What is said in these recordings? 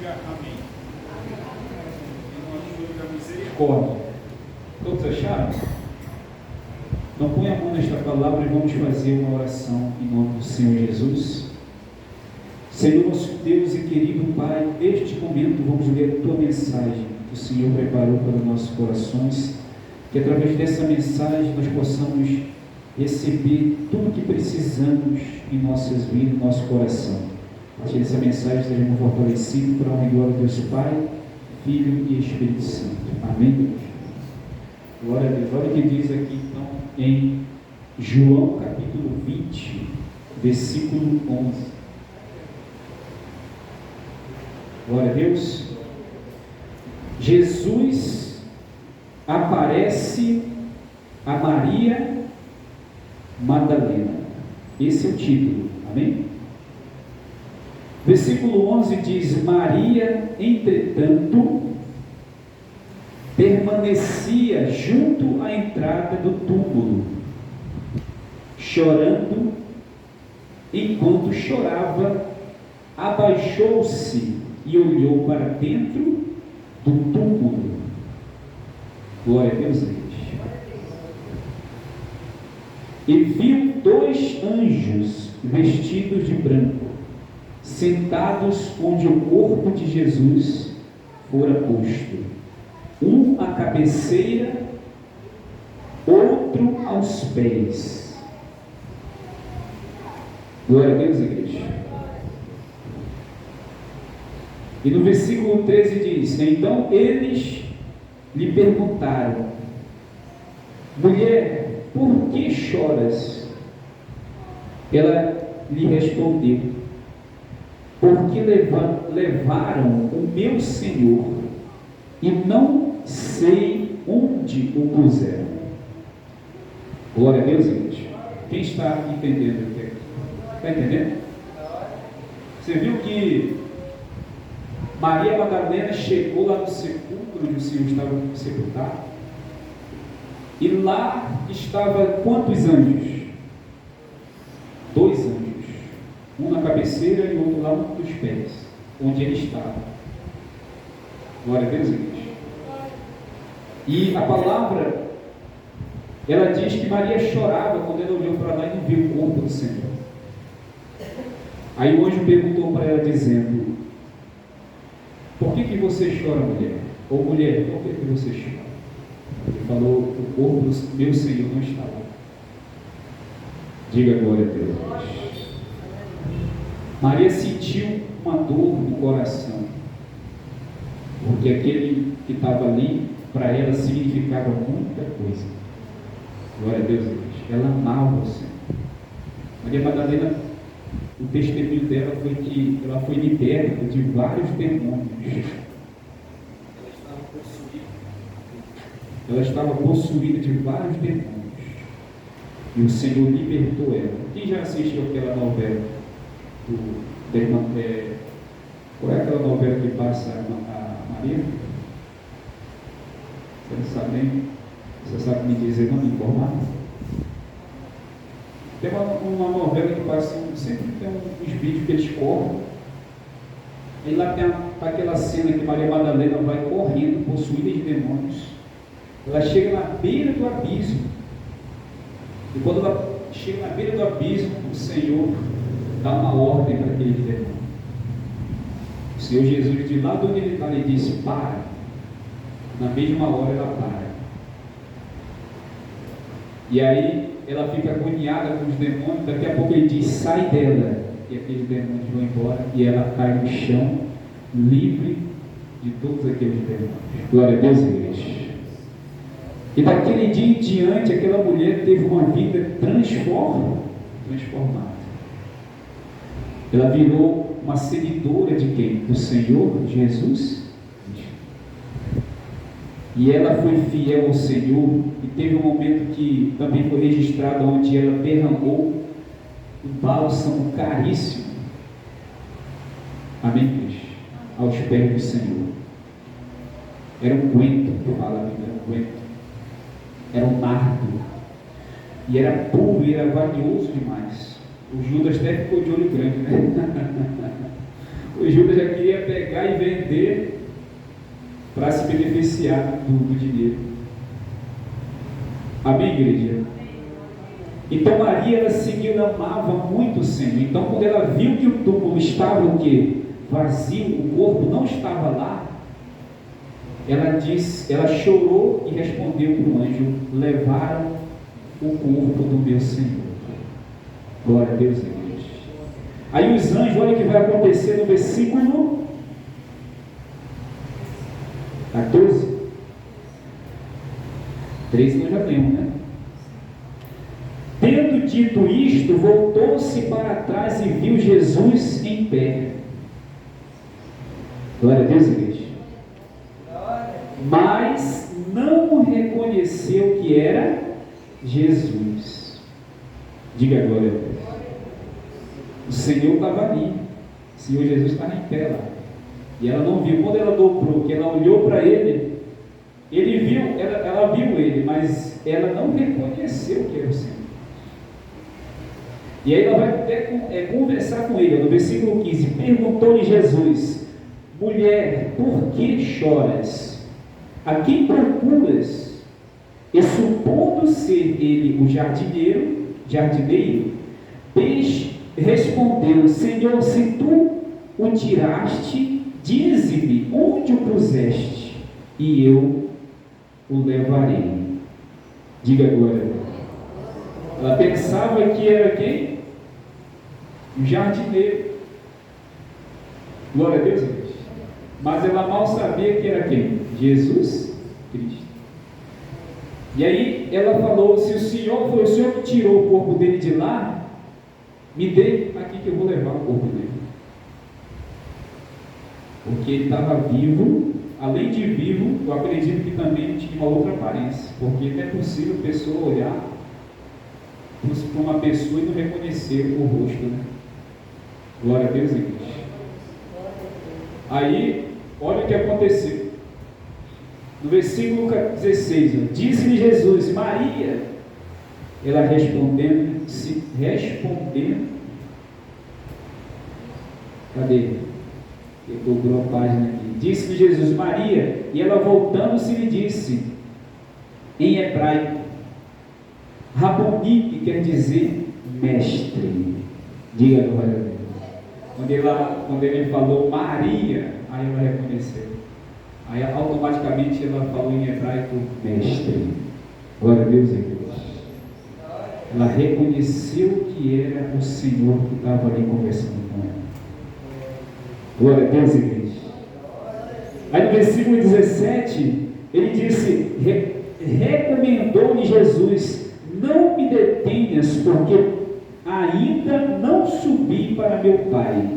amém. Misericórdia. Todos acharam? Então põe a mão nesta palavra e vamos fazer uma oração em nome do Senhor Jesus. Senhor nosso Deus e querido Pai, neste momento vamos ler a Tua mensagem que o Senhor preparou para os nossos corações, que através dessa mensagem nós possamos receber tudo o que precisamos em nossas vidas, em nosso coração. A partir dessa mensagem sejamos fortalecidos para a honra e glória de Deus Pai, Filho e Espírito Santo. Amém, Deus? Glória a Deus. Olha o que diz aqui então em João capítulo 20, versículo 11. Glória a Deus. Jesus aparece a Maria Madalena. Esse é o título. Amém? Versículo 11 diz: Maria, entretanto, permanecia junto à entrada do túmulo, chorando. Enquanto chorava, abaixou-se e olhou para dentro do túmulo. Glória a Deus, igreja. E viu dois anjos vestidos de branco, sentados onde o corpo de Jesus fora posto, um à cabeceira, outro aos pés. Glória a Deus, igreja. E no versículo 13 diz: Então eles lhe perguntaram: Mulher, por que choras? Ela lhe respondeu: Porque levaram o meu Senhor e não sei onde o puseram. Glória a Deus, igreja. Quem está entendendo aqui? Está entendendo? Você viu que Maria Madalena chegou lá no sepulcro onde o Senhor estava sepultado, e lá estava quantos anjos? Dois anjos, um na cabeceira e outro lá nos pés, onde ele estava. Glória a Deus, igreja. E a palavra, ela diz que Maria chorava quando ela olhou para lá e não viu o corpo do Senhor. Aí o anjo perguntou para ela, dizendo: Por que você chora, mulher? Ou mulher, por que você chora? Ele falou: O corpo do meu Senhor não está lá. Diga glória a Deus. Maria sentiu uma dor no coração, porque aquele que estava ali, para ela significava muita coisa. Glória a Deus, igreja. Ela amava o Senhor. Maria Madalena, o testemunho dela foi que ela foi liberta de vários demônios. Ela estava possuída de vários demônios. E o Senhor libertou ela. Quem já assistiu aquela novela qual é aquela novela que passa a Maria? Você não sabe nem? Você sabe me dizer, não me informar? Tem uma novela que passa, sempre tem uns vídeos que eles cortam, e lá tem aquela cena que Maria Madalena vai correndo, possuída de demônios. Ela chega na beira do abismo, e quando ela chega na beira do abismo, o Senhor dá uma ordem para aquele demônio. O Senhor Jesus, de lá de onde ele está, ele disse: para. Na mesma hora ela para. E aí ela fica agoniada com os demônios. Daqui a pouco ele diz: sai dela. E aqueles demônios vão embora, e ela cai no chão, livre de todos aqueles demônios. Glória a Deus, igreja. E daquele dia em diante, aquela mulher teve uma vida transformada. Ela virou uma seguidora de quem? Do Senhor Jesus. E ela foi fiel ao Senhor, e teve um momento que também foi registrado, onde ela derramou um bálsamo caríssimo. Amém, igreja? Aos pés do Senhor. Era um guento, fala a Bíblia, era um guento. Era um nardo. E era puro e era valioso demais. O Judas até ficou de olho grande, né? O Judas já queria pegar e vender para se beneficiar do dinheiro. Amém, igreja? Então Maria, ela seguiu, ela amava muito o Senhor. Então, quando ela viu que o túmulo estava o quê? Vazio, o corpo não estava lá, ela chorou e respondeu para o anjo: levaram o corpo do meu Senhor. Glória a Deus, igreja. Aí os anjos, olha o que vai acontecer no versículo 14. 13 nós já lemos, né? Tendo dito isto, voltou-se para trás e viu Jesus em pé. Glória a Deus, igreja. Mas não reconheceu que era Jesus. Diga glória a Deus. O Senhor estava ali. O Senhor Jesus estava em pé lá. E ela não viu. Quando ela dobrou, que ela olhou para ele, ele viu, ela viu ele, mas ela não reconheceu que era o Senhor. E aí ela vai até conversar com ele. No versículo 15, perguntou-lhe Jesus: mulher, por que choras? A quem procuras? E supondo ser ele o jardineiro, respondeu: Senhor, se tu o tiraste, dize-me onde o puseste, e eu o levarei. Diga glória a Deus. Ela pensava que era quem? O jardineiro. Glória a Deus, igreja. Mas ela mal sabia que era quem? Jesus Cristo. E aí ela falou: se o Senhor foi o Senhor que tirou o corpo dele de lá, me dê aqui que eu vou levar o corpo dele. Porque ele estava vivo. Além de vivo, eu acredito que também tinha uma outra aparência. Porque não é possível a pessoa olhar para uma pessoa e não reconhecer o rosto, né? Glória a Deus, igreja. Aí, olha o que aconteceu. No versículo 16, disse-lhe Jesus: Maria. Ela respondendo, cadê? Eu dobrou a página aqui. Disse-lhe Jesus: Maria. E ela, voltando-se, lhe disse em hebraico, Raboni, que quer dizer mestre. Diga glória a Deus. Quando ele falou Maria, aí ela reconheceu. Aí automaticamente ela falou em hebraico mestre. Glória a Deus, igreja. Ela reconheceu que era o Senhor que estava ali conversando com ela. Glória a Deus, igreja. Aí no versículo 17, ele disse, recomendou-lhe Jesus: não me detenhas, porque ainda não subi para meu Pai,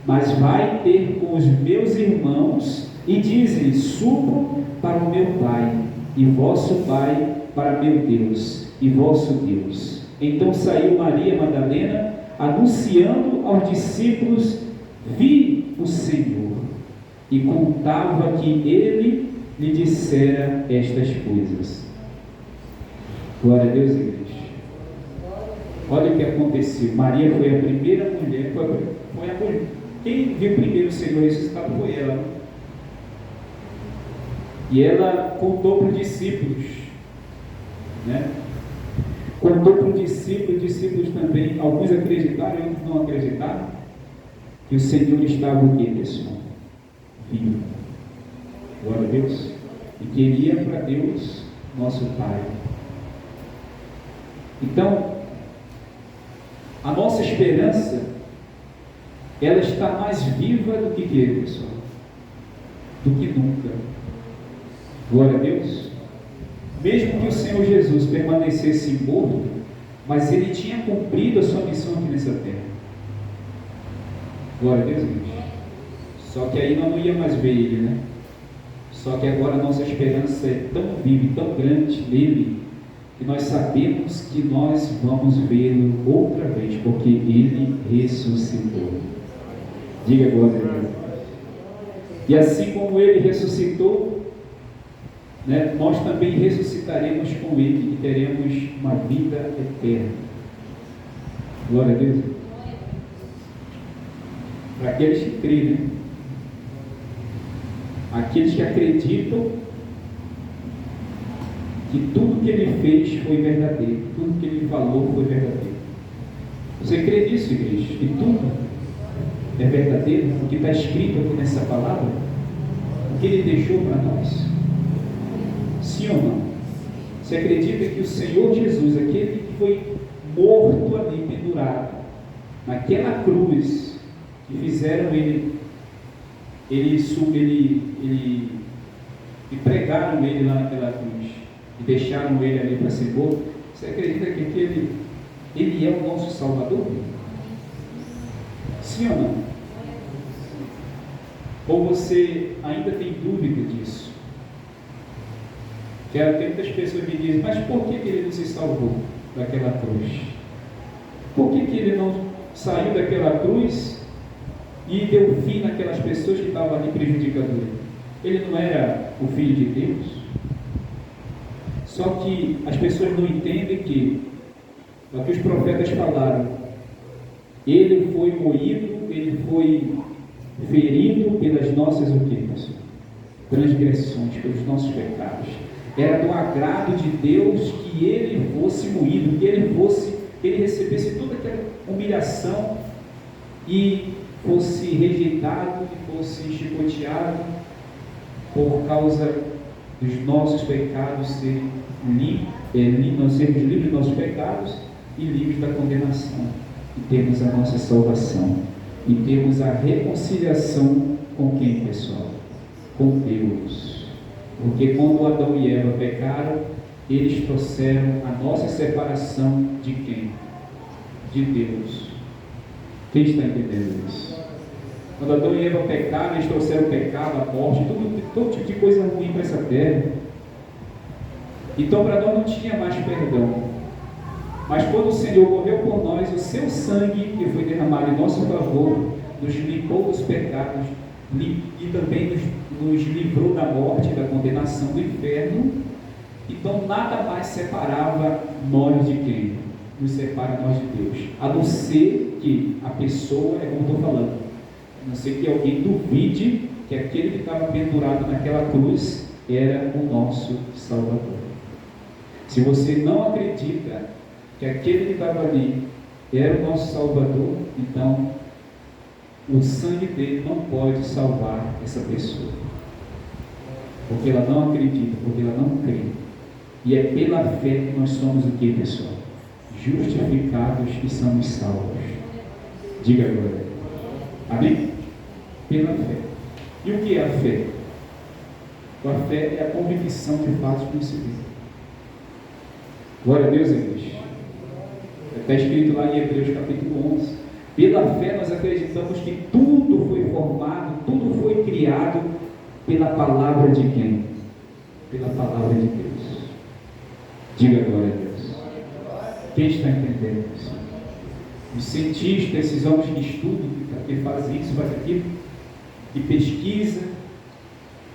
mas vai ter com os meus irmãos e diz-lhe: subo para o meu Pai e vosso Pai, para meu Deus e vosso Deus. Então saiu Maria Madalena, anunciando aos discípulos: vi o Senhor, e contava que ele lhe dissera estas coisas. Glória a Deus, igreja. Olha o que aconteceu. Maria foi a primeira mulher, foi a mulher. Quem viu primeiro o Senhor ressuscitado foi ela. E ela contou para os discípulos, né? Contou para os discípulos também. Alguns acreditaram e outros não acreditaram que o Senhor estava o quê, pessoal? Vivo. Glória a Deus. E queria para Deus, nosso Pai. Então, a nossa esperança, ela está mais viva do que pessoal? Do que nunca. Glória a Deus. Mesmo que o Senhor Jesus permanecesse morto, mas ele tinha cumprido a sua missão aqui nessa terra. Glória a Deus, igreja. Só que aí nós não ia mais ver ele, né? Só que agora a nossa esperança é tão viva e tão grande nele, que nós sabemos que nós vamos vê-lo outra vez, porque ele ressuscitou. Diga glória a Deus. E assim como ele ressuscitou, né, nós também ressuscitaremos com ele e teremos uma vida eterna. Glória a Deus. para aqueles que creem, né? Aqueles que acreditam que tudo que ele fez foi verdadeiro, tudo que ele falou foi verdadeiro. Você crê nisso, igreja? Que tudo é verdadeiro? O que está escrito aqui nessa palavra? O que ele deixou para nós? Sim ou não? Você acredita que o Senhor Jesus, aquele que foi morto ali, pendurado, naquela cruz, que fizeram ele e pregaram ele lá naquela cruz, e deixaram ele ali para ser morto, você acredita que ele é o nosso Salvador? Sim ou não? Ou você ainda tem dúvida disso? Que tem muitas pessoas que me dizem, mas por que ele não se salvou daquela cruz? Por que ele não saiu daquela cruz e deu fim naquelas pessoas que estavam ali prejudicando ele? Ele não era o Filho de Deus? Só que as pessoas não entendem que o que os profetas falaram, ele foi moído, ele foi ferido pelas nossas transgressões, pelos nossos pecados. Era do agrado de Deus que ele fosse moído, que ele recebesse toda aquela humilhação e fosse rejeitado, e fosse chicoteado por causa dos nossos pecados serem nós sermos livres dos nossos pecados e livres da condenação, e temos a nossa salvação, e temos a reconciliação com quem, pessoal? Com Deus. Porque quando Adão e Eva pecaram, eles trouxeram a nossa separação de quem? De Deus. Quem está entendendo isso? Quando Adão e Eva pecaram, eles trouxeram o pecado, a morte, todo tipo de coisa ruim para essa terra. Então para nós não tinha mais perdão. Mas quando o Senhor morreu por nós, o seu sangue que foi derramado em nosso favor, nos limpou dos pecados e também nos livrou da morte, da condenação do inferno. Então nada mais separava nós de quem? Nos separa nós de Deus, a não ser que a pessoa, é como estou falando, a não ser que alguém duvide que aquele que estava pendurado naquela cruz era o nosso Salvador. Se você não acredita que aquele que estava ali era o nosso Salvador, então o sangue dele não pode salvar essa pessoa, porque ela não acredita, porque ela não crê. E é pela fé que nós somos o que, pessoal? Justificados e somos salvos. Diga agora. Amém? Pela fé. E o que é a fé? A fé é a convicção de fatos conhecidos. Glória a Deus, igreja. Está escrito lá em Hebreus capítulo 11. Pela fé nós acreditamos que tudo foi formado, tudo foi criado pela palavra de quem? Pela palavra de Deus. Diga glória a Deus. Quem está entendendo isso? Os cientistas, esses homens que estudam, que fazem isso, fazem aquilo, que pesquisam,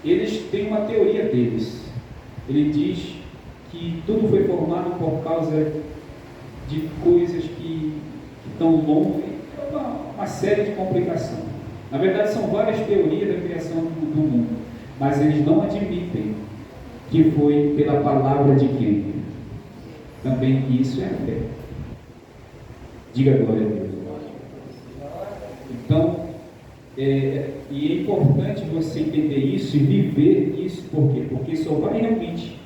eles têm uma teoria deles. Ele diz que tudo foi formado por causa de coisas que estão longe, uma série de complicações. Na verdade, são várias teorias da criação do mundo, mas eles não admitem que foi pela palavra de quem? Também isso é a fé. Diga glória a Deus. Então, e é importante você entender isso e viver isso. Por quê? Porque só vai realmente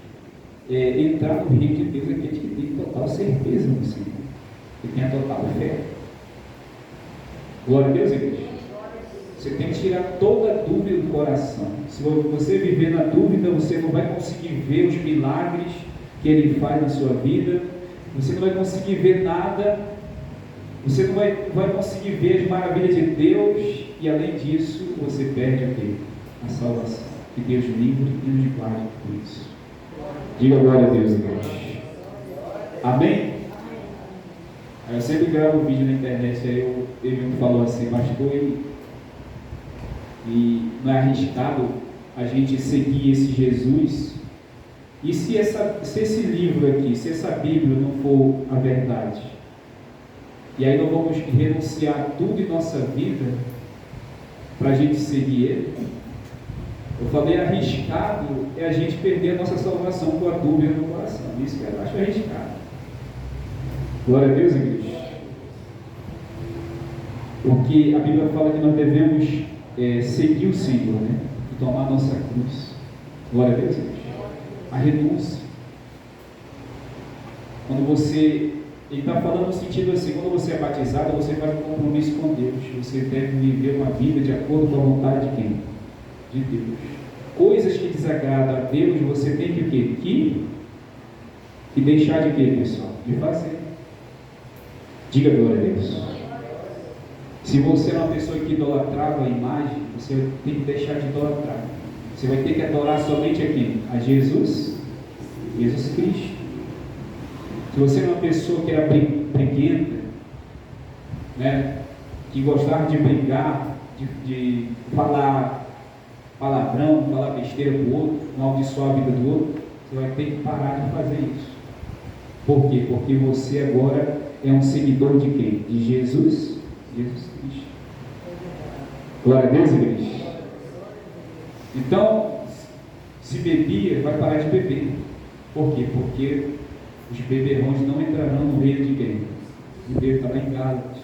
entrar no reino de Deus aquele que tem total certeza no Senhor, que tem a total fé. Glória a Deus, igreja. Você tem que tirar toda a dúvida do coração. Se você viver na dúvida, você não vai conseguir ver os milagres que Ele faz na sua vida, você não vai conseguir ver nada, você não vai conseguir ver as maravilhas de Deus, e além disso, você perde o quê? A salvação. Que Deus livre e nos guarde por isso. Diga glória a Deus, igreja. Amém? Eu sempre gravo um vídeo na internet, aí ele me falou assim, pastor, e não é arriscado a gente seguir esse Jesus? E se esse livro aqui, se essa Bíblia não for a verdade, e aí nós vamos renunciar tudo em nossa vida, para a gente seguir Ele. Eu falei arriscado é a gente perder a nossa salvação com a dúvida no coração. Isso que eu acho arriscado. Glória a Deus, igreja. Porque a Bíblia fala que nós devemos seguir o Senhor, né? E tomar a nossa cruz. Glória a Deus, igreja. A renúncia. Quando você... Ele está falando no sentido assim, quando você é batizado, você faz um compromisso com Deus. Você deve viver uma vida de acordo com a vontade de quem? De Deus. Coisas que desagradam a Deus, você tem que o quê? Que deixar de quê, pessoal? De fazer. Diga glória a Deus. Se você é uma pessoa que idolatrava a imagem, você tem que deixar de idolatrar. Você vai ter que adorar somente a quem? A Jesus Cristo. Se você é uma pessoa que era briguenta, né, que gostava de brigar, de falar palavrão, falar besteira para o outro, amaldiçoar a vida do outro, você vai ter que parar de fazer isso. Por quê? Porque você agora é um seguidor de quem? De Jesus Cristo. Glória a Deus, igreja. Então, se bebia, vai parar de beber. Por quê? Porque os beberrões não entrarão no reino de quem? De Deus, está lá em Gálatas.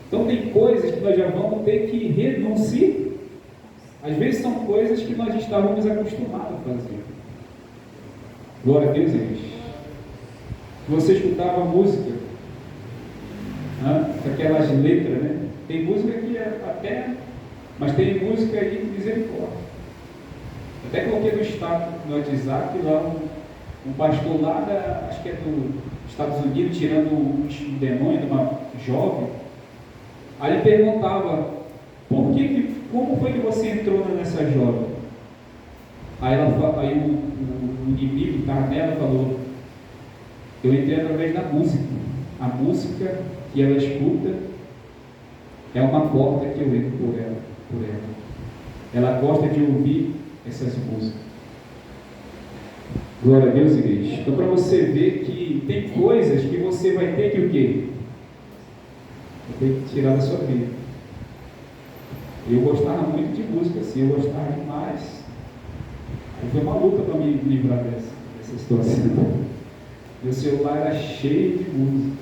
Então tem coisas que nós já vamos ter que renunciar. Às vezes são coisas que nós estávamos acostumados a fazer. Glória a Deus, igreja. Você escutava música, com aquelas letras, né? Tem música que até, mas tem música aí de misericórdia. Até coloquei no status, no WhatsApp, lá um pastor lá, acho que é dos Estados Unidos, tirando um demônio de uma jovem. Aí ele perguntava, como foi que você entrou nessa jovem? Aí o inimigo que estava nela falou, eu entrei através da música. A música que ela escuta é uma porta que eu entro por ela. Ela gosta de ouvir essas músicas. Glória a Deus, igreja. Então, para você ver que tem coisas que você vai ter que o quê? Vai ter que tirar da sua vida. Eu gostava muito de música, assim, eu gostava demais. Aí foi uma luta para me livrar dessa situação. Meu celular era cheio de música.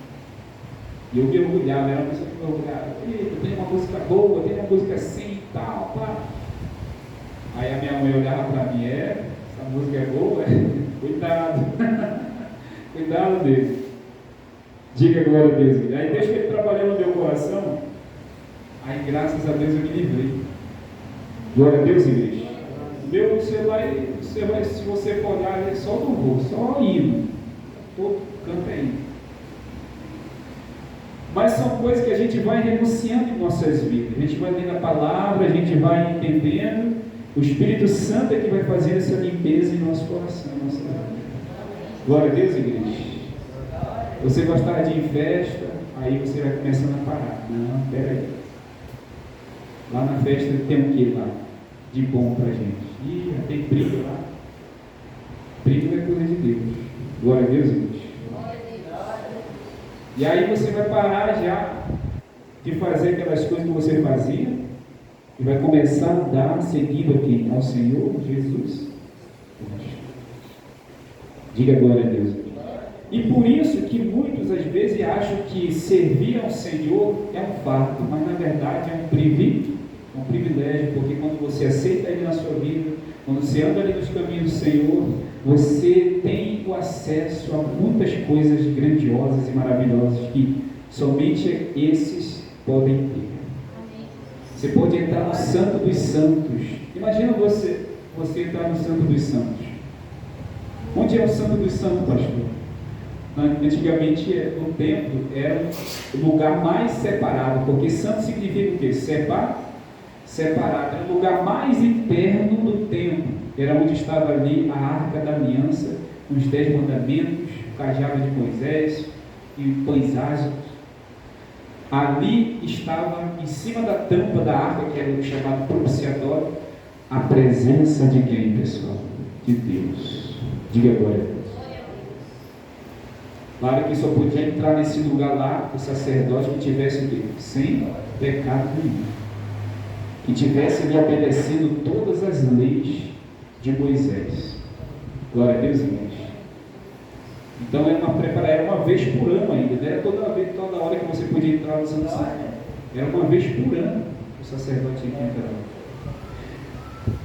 E eu me orgulhava, era uma pessoa que me orgulhava. Eita, tem uma música boa, tem uma música assim e tal, pá. Aí a minha mãe olhava para mim, essa música é boa? Cuidado. Cuidado dele. Diga glória a Deus. Aí desde que ele trabalhou no meu coração, aí graças a Deus eu me livrei. Glória a Deus, igreja. Meu celular, se você for olhar, ele é só louvor, só hino. Todo canto é hino. Mas são coisas que a gente vai renunciando em nossas vidas. A gente vai lendo a palavra, a gente vai entendendo. O Espírito Santo é que vai fazer essa limpeza em nosso coração, em nossa vida. Glória a Deus, igreja. Você gostar de ir em festa, aí você vai começando a parar. Não, peraí. Lá na festa tem o que lá? De bom pra gente. Ih, tem briga lá. Briga é coisa de Deus. Glória a Deus, igreja. E aí você vai parar já de fazer aquelas coisas que você fazia e vai começar a andar seguindo aqui ao Senhor Jesus. Diga glória a Deus. E por isso que muitos às vezes acham que servir ao Senhor é um fardo, mas na verdade é um privilégio, porque quando você aceita Ele na sua vida, quando você anda ali nos caminhos do Senhor, você tem o acesso a muitas coisas grandiosas e maravilhosas que somente esses podem ter. Você pode entrar no Santo dos Santos. Imagina você entrar no Santo dos Santos. Onde é o Santo dos Santos, pastor? Antigamente, no templo, era o lugar mais separado, porque santo significa o quê? Separado. Era o lugar mais interno do templo. Era onde estava ali a Arca da Aliança, os 10 mandamentos, o cajado de Moisés e pães ázimos. Ali estava, em cima da tampa da arca, que era o chamado propiciatório, a presença de quem, pessoal? De Deus. Diga glória a Deus. Claro que só podia entrar nesse lugar lá o sacerdote que tivesse o quê? Sem pecado nenhum. que tivesse ali obedecido todas as leis de Moisés. Glória a Deus, igreja. Então era uma vez por ano ainda, não era toda hora que você podia entrar no Santo Santo. Era uma vez por ano o sacerdote tinha que entrar.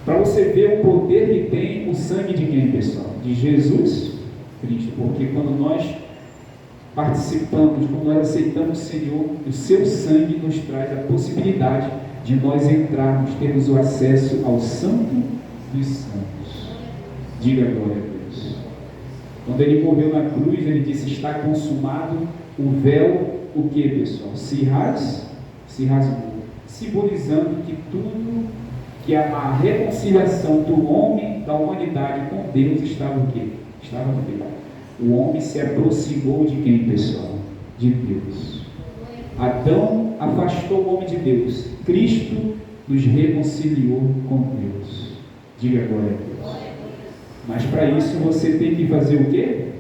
Para você ver o poder que tem o sangue de quem, pessoal? De Jesus Cristo. Porque quando nós participamos, quando nós aceitamos o Senhor, o seu sangue nos traz a possibilidade de nós entrarmos, termos o acesso ao Santo dos Santos. Diga glória a Deus. Quando ele morreu na cruz, ele disse: está consumado. O véu, o que, pessoal? Se rasgou, simbolizando que tudo, que a reconciliação do homem, da humanidade com Deus estava o quê? Estava feita. O homem se aproximou de quem, pessoal? De Deus. Adão afastou o homem de Deus. Cristo nos reconciliou com Deus. Diga glória a Deus. Mas para isso você tem que fazer o quê?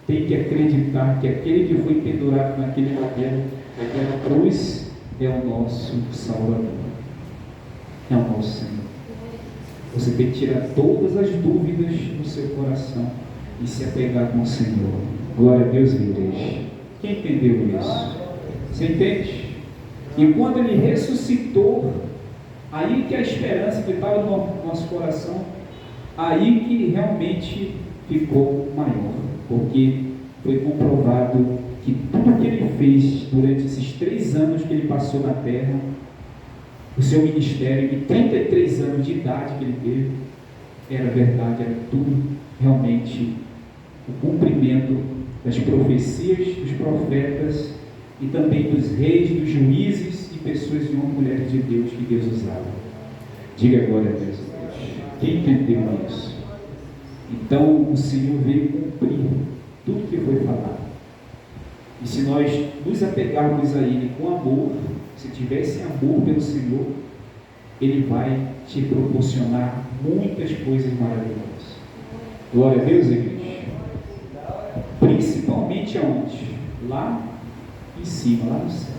Tem que acreditar que aquele que foi pendurado naquele madeiro, naquela cruz, é o nosso Salvador. É o nosso Senhor. Você tem que tirar todas as dúvidas do seu coração e se apegar com o Senhor. Glória a Deus, igreja. Quem entendeu isso? Você entende? E quando ele ressuscitou, aí que a esperança que estava no nosso coração, aí que realmente ficou maior, porque foi comprovado que tudo que ele fez durante esses 3 anos que ele passou na terra, o seu ministério de 33 anos de idade que ele teve, era verdade, era tudo realmente o cumprimento das profecias dos profetas e também dos reis, dos juízes e pessoas e mulheres de Deus que Deus usava. Diga glória a Deus. Quem entendeu isso? Então o Senhor veio cumprir tudo que foi falado. E se nós nos apegarmos a Ele com amor, se tivesse amor pelo Senhor, Ele vai te proporcionar muitas coisas maravilhosas. Glória a Deus, igreja. Principalmente aonde? Lá em cima, lá no céu.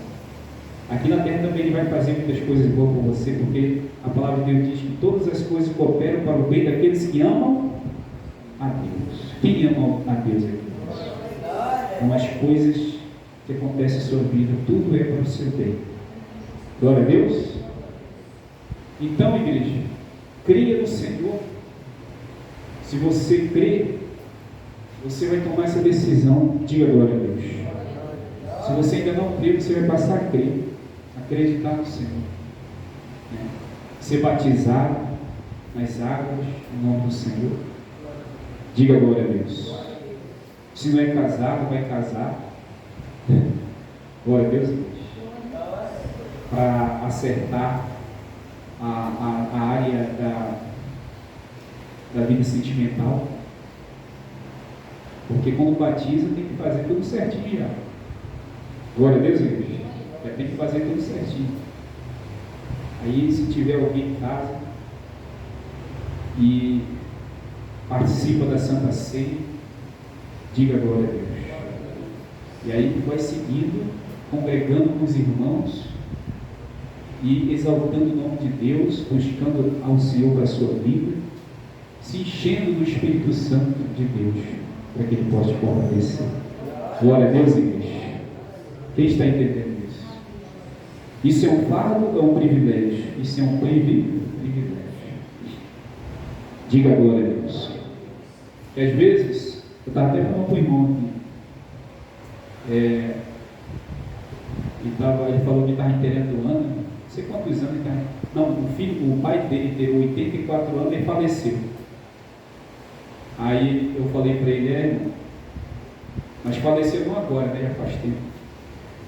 Aqui na terra também Ele vai fazer muitas coisas boas por você, porque a palavra de Deus diz que todas as coisas cooperam para o bem daqueles que amam a Deus. Quem ama a Deus aqui? Então as coisas que acontecem em sua vida, tudo é para o seu bem. Glória a Deus. Então, igreja, creia no Senhor. Se você crê, você vai tomar essa decisão. Diga glória a Deus. Se você ainda não crê, você vai passar a crer, acreditar no Senhor, ser batizado nas águas em nome do Senhor. Diga glória a Deus. Se não é casado, vai casar. Glória a Deus. Para acertar a área da vida sentimental. Porque quando batiza tem que fazer tudo certinho já. Glória a Deus, igreja. Já tem que fazer tudo certinho. Aí se tiver alguém em casa e participa da Santa Ceia, diga glória a Deus. E aí vai seguindo, congregando com os irmãos e exaltando o nome de Deus, buscando ao Senhor para a sua vida, se enchendo do Espírito Santo de Deus, para que Ele possa te fortalecer. Glória a Deus, igreja. Quem está entendendo isso? Isso é um fardo ou é um privilégio? Isso é um privilégio. Diga glória a Deus. E às vezes, eu estava até falando com o irmão aqui, ele falou que estava inteirando o ano, não sei quantos anos ele estava. Não, o pai dele teve 84 anos e faleceu. Aí eu falei para ele, irmão, mas faleceu não agora, né? Já faz tempo.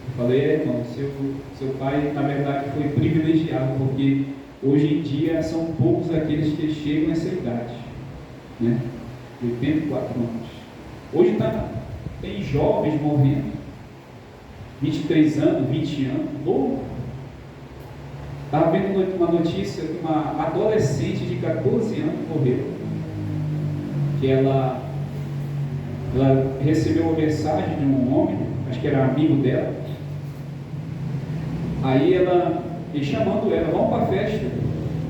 Eu falei, irmão, seu pai na verdade foi privilegiado, porque hoje em dia são poucos aqueles que chegam a essa idade, né? 84 anos. Hoje tem jovens morrendo, 23 anos, 20 anos, novo. Estava vendo uma notícia de uma adolescente de 14 anos morreu. Que ela recebeu uma mensagem de um homem, acho que era amigo dela. Aí ela e chamando ela, vamos para a festa,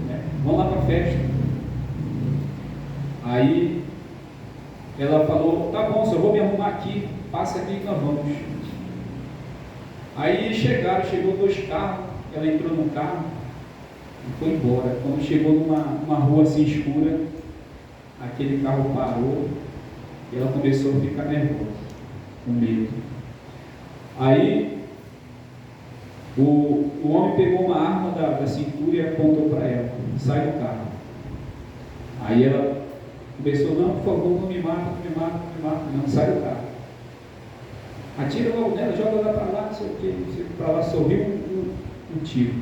né? Vamos lá para a festa. Aí ela falou, tá bom, só vou me arrumar aqui, passa aqui que nós vamos. Aí chegou 2 carros, ela entrou num carro e foi embora. Quando chegou numa rua assim escura, aquele carro parou e ela começou a ficar nervosa, com medo. Aí o homem pegou uma arma da cintura e apontou para ela, sai do carro. Aí ela começou, não, por favor, não me mata, não, sai do carro. Atira logo nela, joga ela para lá, não sei o que, para lá, só viu um tiro.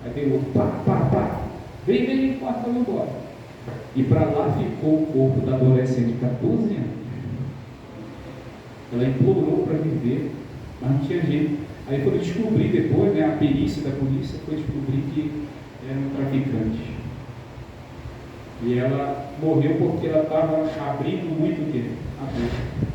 Aí veio outro, pá, vem, quarto, vamos embora. E para lá ficou o corpo da adolescente de 14 anos. Ela implorou para viver, mas não tinha jeito. Aí foi descobrir depois, né, a perícia da polícia foi descobrir que era um traficante. E ela morreu porque ela estava abrindo muito o quê? A boca.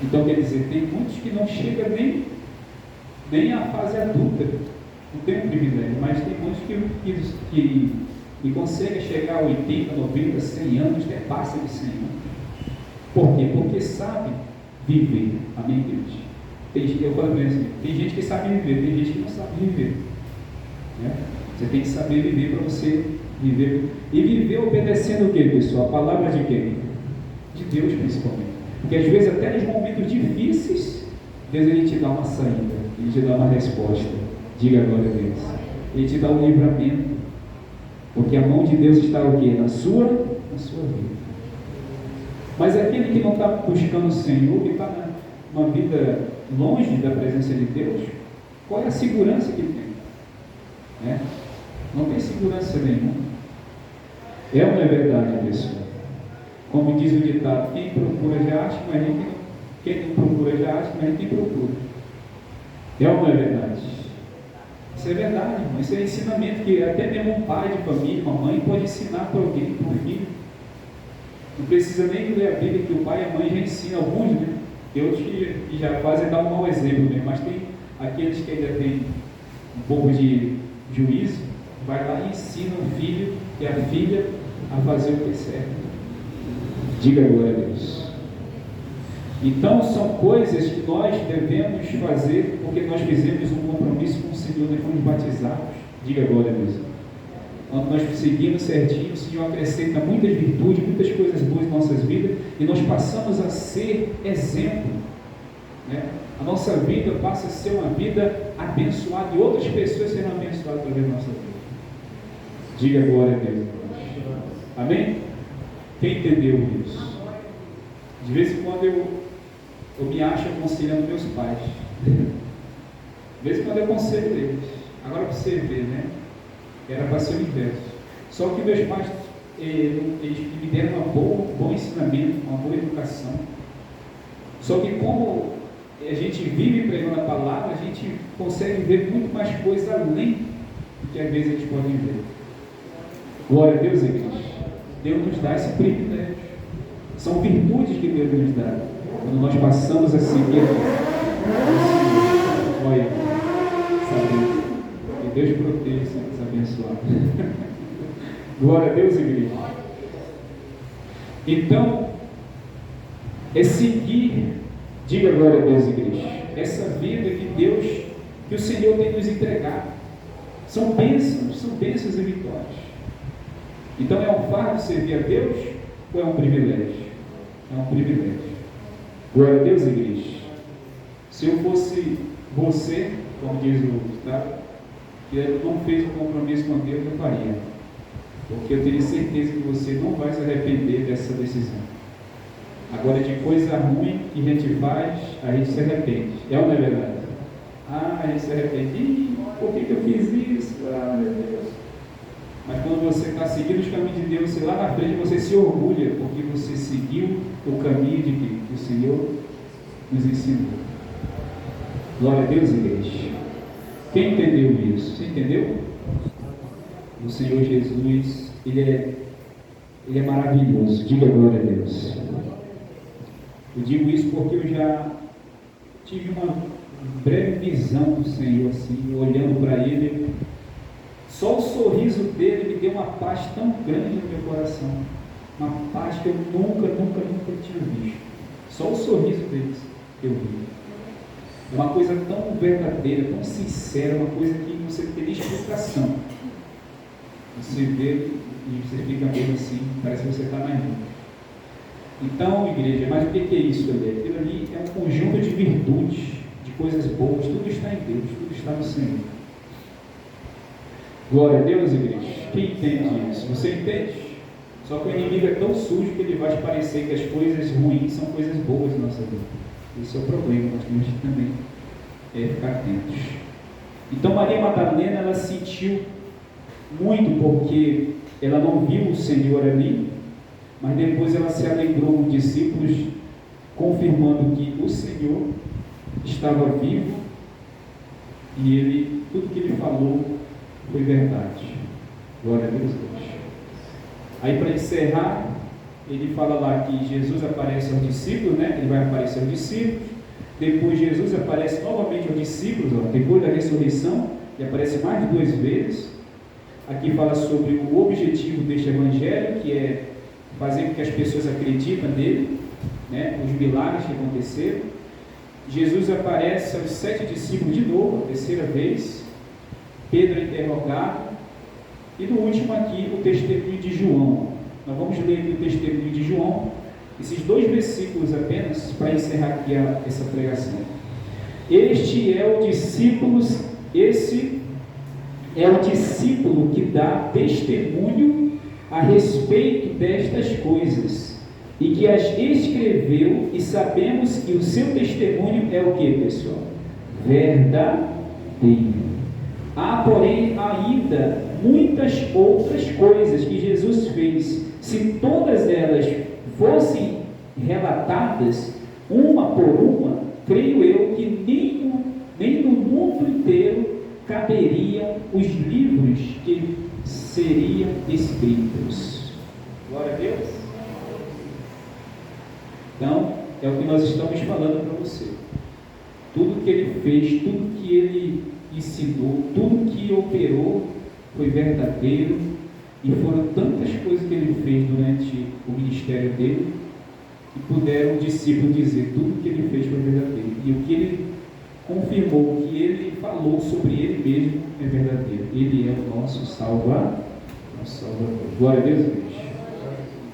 Então, quer dizer, tem muitos que não chegam nem à fase adulta, não tem um privilégio, mas tem muitos que conseguem chegar a 80, 90, 100 anos, até passa de 100 anos. Por quê? Porque sabe viver. Amém, Deus? Eu falo assim, tem gente que sabe viver, tem gente que não sabe viver. Né? Você tem que saber viver para você viver. E viver obedecendo o quê, pessoal? A palavra de quem? De Deus, principalmente. Porque às vezes até nos momentos difíceis, Deus ele te dá uma saída, ele te dá uma resposta. Diga glória a Deus. Ele te dá um livramento. Porque a mão de Deus está o quê? Na sua vida. Mas aquele que não está buscando o Senhor, que está numa vida longe da presença de Deus, qual é a segurança que ele tem? Né? Não tem segurança nenhuma. É ou não é verdade, pessoal? Como diz o ditado, quem procura já acha, mas quem não procura já acha, mas quem procura. É ou não é verdade? Isso é verdade, irmão. Isso é ensinamento que até mesmo um pai de família, uma mãe, pode ensinar para alguém, para um filho. Não precisa nem ler a Bíblia, que o pai e a mãe já ensinam alguns, né? Tem outros que já fazem dar um mau exemplo, né? Mas tem aqueles que ainda têm um pouco de juízo, vai lá e ensina o filho e a filha a fazer o que é certo. Diga glória a Deus. Então são coisas que nós devemos fazer porque nós fizemos um compromisso com o Senhor, nós fomos batizados. Diga glória a Deus. Quando nós seguimos certinho, o Senhor acrescenta muitas virtudes, muitas coisas boas em nossas vidas e nós passamos a ser exemplo. Né? A nossa vida passa a ser uma vida abençoada e outras pessoas serão abençoadas através da nossa vida. Diga glória a Deus. Amém? Quem entendeu isso? De vez em quando eu me acho aconselhando meus pais. De vez em quando eu aconselho eles. Agora para você ver, né? Era para ser o inverso. Só que meus pais, eles me deram um bom ensinamento, uma boa educação. Só que como a gente vive pregando a palavra, a gente consegue ver muito mais coisa além do que às vezes a gente pode ver. Glória a Deus, igreja. Deus nos dá esse privilégio. São virtudes que Deus nos dá. Quando nós passamos a seguir olha, sabemos. Que Deus proteja os abençoados. Glória a Deus, igreja. Então, é seguir, diga glória a Deus, igreja, essa vida que o Senhor tem nos entregado. São bênçãos e vitórias. Então é um fardo servir a Deus ou é um privilégio? É um privilégio. Glória a Deus, igreja. Se eu fosse você, como diz o ditado, que não fez um compromisso com Deus, eu faria. Porque eu teria certeza que você não vai se arrepender dessa decisão. Agora, de coisa ruim que a gente faz, a gente se arrepende. É ou não é verdade? A gente se arrepende. Ih, por que eu fiz isso? Meu Deus. Mas quando você está seguindo os caminhos de Deus, você, lá na frente você se orgulha, porque você seguiu o caminho de que o Senhor nos ensinou. Glória a Deus, igreja. Quem entendeu isso? Você entendeu? O Senhor Jesus, Ele é maravilhoso. Diga glória a Deus. Eu digo isso porque eu já tive uma breve visão do Senhor, assim, olhando para Ele. Só o sorriso dele me deu uma paz tão grande no meu coração, uma paz que eu nunca tinha visto. Só o sorriso dele que eu vi. É uma coisa tão verdadeira, tão sincera, uma coisa que você não tem nem explicação. Você vê e você fica mesmo assim, parece que você está na rua. Então, igreja, mas o que é isso ali? Aquilo ali é um conjunto de virtudes, de coisas boas, tudo está em Deus, tudo está no Senhor. Glória a Deus, igreja. Quem entende isso? Você entende? Só que o inimigo é tão sujo que ele vai te parecer que as coisas ruins são coisas boas na nossa vida. Esse é o problema, nós temos que também ficar atentos. Então Maria Madalena, ela sentiu muito porque ela não viu o Senhor ali, mas depois ela se alegrou com os discípulos, confirmando que o Senhor estava vivo e tudo que ele falou foi verdade. Glória a Deus. Aí, para encerrar, ele fala lá que Jesus aparece aos discípulos, né? Ele vai aparecer aos discípulos. Depois Jesus aparece novamente aos discípulos, depois da ressurreição, e aparece mais de 2 vezes. Aqui fala sobre o objetivo deste evangelho, que é fazer com que as pessoas acreditem nele, né? Os milagres que aconteceram. Jesus aparece aos 7 discípulos de novo, a 3ª vez. Pedro é interrogado. E no último aqui, o testemunho de João. Nós vamos ler aqui o testemunho de João, esses 2 versículos apenas, para encerrar aqui essa pregação. Esse é o discípulo que dá testemunho a respeito destas coisas, e que as escreveu, e sabemos que o seu testemunho é o que, pessoal? Verdadeiro. Há, porém, ainda muitas outras coisas que Jesus fez. Se todas elas fossem relatadas, uma por uma, creio eu que nem no mundo inteiro caberiam os livros que seriam escritos. Glória a Deus. Então, é o que nós estamos falando para você. Tudo que ele fez, tudo que ele ensinou, tudo que operou foi verdadeiro, e foram tantas coisas que ele fez durante o ministério dele, que puderam o discípulo dizer tudo que ele fez foi verdadeiro, e o que ele confirmou, o que ele falou sobre ele mesmo é verdadeiro. Ele é o nosso Salvador. Glória a Deus, igreja.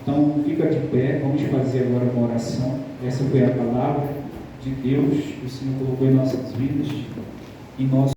Então fica de pé, vamos fazer agora uma oração. Essa foi a palavra de Deus que o Senhor colocou em nossas vidas, em nosso